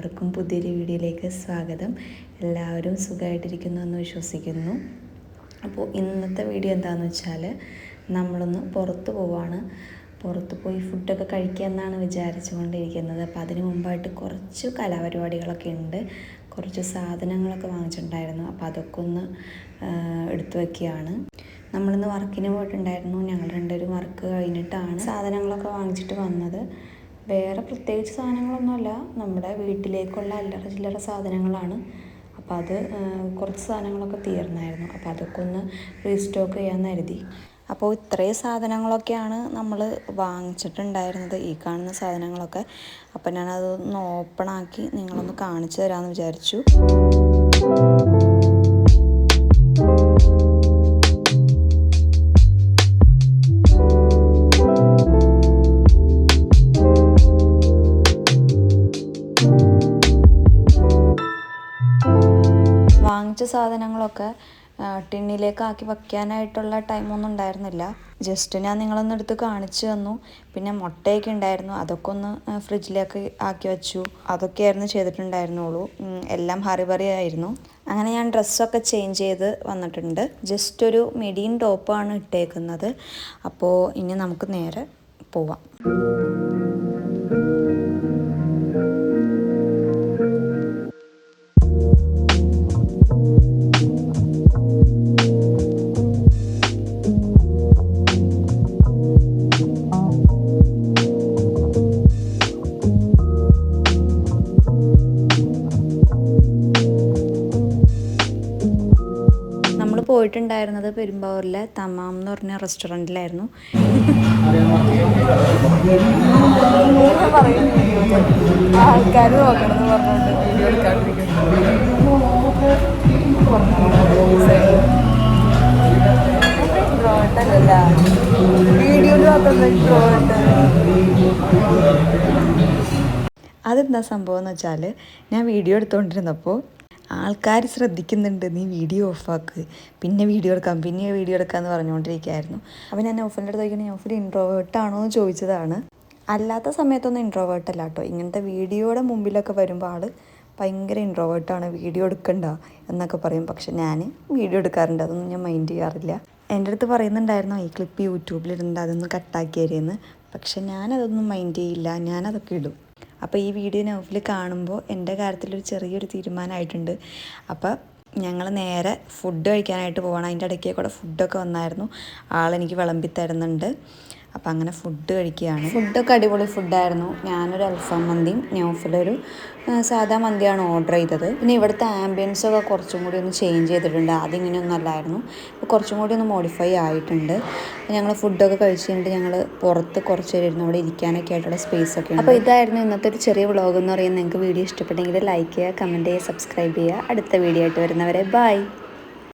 എല്ലാവർക്കും പുതിയൊരു വീഡിയോയിലേക്ക് സ്വാഗതം. എല്ലാവരും സുഖമായിട്ടിരിക്കുന്നു എന്ന് വിശ്വസിക്കുന്നു. അപ്പോൾ ഇന്നത്തെ വീഡിയോ എന്താണെന്ന് വെച്ചാൽ നമ്മളൊന്ന് പുറത്ത് പോവാണ്. പുറത്ത് പോയി ഫുഡൊക്കെ കഴിക്കാമെന്നാണ് വിചാരിച്ചുകൊണ്ടിരിക്കുന്നത്. അപ്പോൾ അതിന് മുമ്പായിട്ട് കുറച്ച് കലാപരിപാടികളൊക്കെ ഉണ്ട്. കുറച്ച് സാധനങ്ങളൊക്കെ വാങ്ങിച്ചിട്ടുണ്ടായിരുന്നു. അപ്പോൾ അതൊക്കെ ഒന്ന് എടുത്തു വയ്ക്കുകയാണ്. നമ്മളിന്ന് വർക്കിന് പോയിട്ടുണ്ടായിരുന്നു. ഞങ്ങൾ രണ്ടുപേരും വർക്ക് കഴിഞ്ഞിട്ടാണ് സാധനങ്ങളൊക്കെ വാങ്ങിച്ചിട്ട് വന്നത്. വേറെ പ്രത്യേകിച്ച് സാധനങ്ങളൊന്നുമല്ല, നമ്മുടെ വീട്ടിലേക്കുള്ള അല്ലറ ചില്ലറ സാധനങ്ങളാണ്. അപ്പോൾ അത് കുറച്ച് സാധനങ്ങളൊക്കെ തീർന്നായിരുന്നു. അപ്പോൾ അതൊക്കെ ഒന്ന് റീസ്റ്റോക്ക് ചെയ്യാമെന്ന് കരുതി. അപ്പോൾ ഇത്രയും സാധനങ്ങളൊക്കെയാണ് നമ്മൾ വാങ്ങിച്ചിട്ടുണ്ടായിരുന്നത്, ഈ കാണുന്ന സാധനങ്ങളൊക്കെ. അപ്പോൾ ഞാനതൊന്ന് ഓപ്പണാക്കി നിങ്ങളൊന്ന് കാണിച്ചു തരാമെന്ന് വിചാരിച്ചു. വാങ്ങിച്ച സാധനങ്ങളൊക്കെ ടിന്നിലേക്ക് ആക്കി വയ്ക്കാനായിട്ടുള്ള ടൈമൊന്നും ഉണ്ടായിരുന്നില്ല. ജസ്റ്റ് ഞാൻ നിങ്ങളൊന്ന് എടുത്ത് കാണിച്ചു തന്നു. പിന്നെ മുട്ടയൊക്കെ ഉണ്ടായിരുന്നു, അതൊക്കെ ഒന്ന് ഫ്രിഡ്ജിലേക്ക് ആക്കി വെച്ചു. അതൊക്കെയായിരുന്നു ചെയ്തിട്ടുണ്ടായിരുന്നുള്ളൂ. എല്ലാം ഹറിബറി ആയിരുന്നു. അങ്ങനെ ഞാൻ ഡ്രസ്സൊക്കെ ചേഞ്ച് ചെയ്ത് വന്നിട്ടുണ്ട്. ജസ്റ്റ് ഒരു മിഡിയും ടോപ്പാണ് ഇട്ടേക്കുന്നത്. അപ്പോൾ ഇനി നമുക്ക് നേരെ പോവാം. പോയിട്ടുണ്ടായിരുന്നത് പെരുമ്പാവൂരിലെ തമാം എന്ന് പറഞ്ഞ റെസ്റ്റോറൻറ്റിലായിരുന്നു. ആൾക്കാർ നോക്കണം എന്ന് പറഞ്ഞുകൊണ്ട് വീഡിയോ അതെന്താ സംഭവം എന്ന് വെച്ചാൽ, ഞാൻ വീഡിയോ എടുത്തുകൊണ്ടിരുന്നപ്പോൾ ആൾക്കാർ ശ്രദ്ധിക്കുന്നുണ്ട്, നീ വീഡിയോ ഓഫാക്ക്, പിന്നെ വീഡിയോ എടുക്കാമെന്ന് പറഞ്ഞുകൊണ്ടിരിക്കുകയായിരുന്നു. അപ്പോൾ ഞാൻ നൗഫലിൻ്റെ അടുത്ത് ചോദിക്കുന്നത്, നൗഫൽ ഇൻട്രോവേർട്ടാണോ എന്ന് ചോദിച്ചതാണ്. അല്ലാത്ത സമയത്തൊന്നും ഇൻട്രോവേർട്ടല്ല കേട്ടോ. ഇങ്ങനത്തെ വീഡിയോയുടെ മുമ്പിലൊക്കെ വരുമ്പോൾ ആൾ ഭയങ്കര ഇൻട്രോവേർട്ടാണ്, വീഡിയോ എടുക്കണ്ട എന്നൊക്കെ പറയും. പക്ഷെ ഞാൻ വീഡിയോ എടുക്കാറുണ്ട്, അതൊന്നും ഞാൻ മൈൻഡ് ചെയ്യാറില്ല. എൻ്റെ അടുത്ത് പറയുന്നുണ്ടായിരുന്നു ഈ ക്ലിപ്പ് യൂട്യൂബിലിടുന്നുണ്ട്, അതൊന്ന് കട്ടാക്കി തരുമെന്ന്. പക്ഷെ ഞാനതൊന്നും മൈൻഡ് ചെയ്യില്ല, ഞാനതൊക്കെ ഇടും. അപ്പോൾ ഈ വീഡിയോ നൗഫൽ കാണുമ്പോൾ എൻ്റെ കാര്യത്തിലൊരു ചെറിയൊരു തീരുമാനമായിട്ടുണ്ട്. അപ്പോൾ ഞങ്ങൾ നേരെ ഫുഡ് കഴിക്കാനായിട്ട് പോകണം. അതിൻ്റെ ഇടയ്ക്ക് കൂടെ ഫുഡൊക്കെ വന്നായിരുന്നു, ആളെനിക്ക് വിളമ്പി തരുന്നുണ്ട്. അപ്പോൾ അങ്ങനെ ഫുഡ് കഴിക്കുകയാണ്. ഫുഡൊക്കെ അടിപൊളി ഫുഡായിരുന്നു. ഞാനൊരു അൽഫാം മന്തിയും നൗഫലൊരു സാധാ മന്തിയാണ് ഓർഡർ ചെയ്തത്. പിന്നെ ഇവിടുത്തെ ആംബിയൻസൊക്കെ കുറച്ചും കൂടി ഒന്ന് ചേഞ്ച് ചെയ്തിട്ടുണ്ട്. അതിങ്ങനെയൊന്നും അല്ലായിരുന്നു, ഇപ്പോൾ കുറച്ചും കൂടി ഒന്ന് മോഡിഫൈ ആയിട്ടുണ്ട്. ഞങ്ങൾ ഫുഡൊക്കെ കഴിച്ച് കഴിഞ്ഞിട്ട് ഞങ്ങൾ പുറത്ത് കുറച്ച് നേരം ഇരുന്ന് അവിടെ ഇരിക്കാനൊക്കെ ആയിട്ടുള്ള സ്പേസൊക്കെ ഉണ്ട്. അപ്പോൾ ഇതായിരുന്നു ഇന്നത്തെ ഒരു ചെറിയ വ്ളോഗ് എന്ന് പറയുന്നത്. നിങ്ങൾക്ക് വീഡിയോ ഇഷ്ടപ്പെട്ടെങ്കിൽ ലൈക്ക് ചെയ്യുക, കമൻറ്റ് ചെയ്യുക, സബ്സ്ക്രൈബ് ചെയ്യുക. അടുത്ത വീഡിയോ ആയിട്ട് വരുന്നവരെ ബൈ.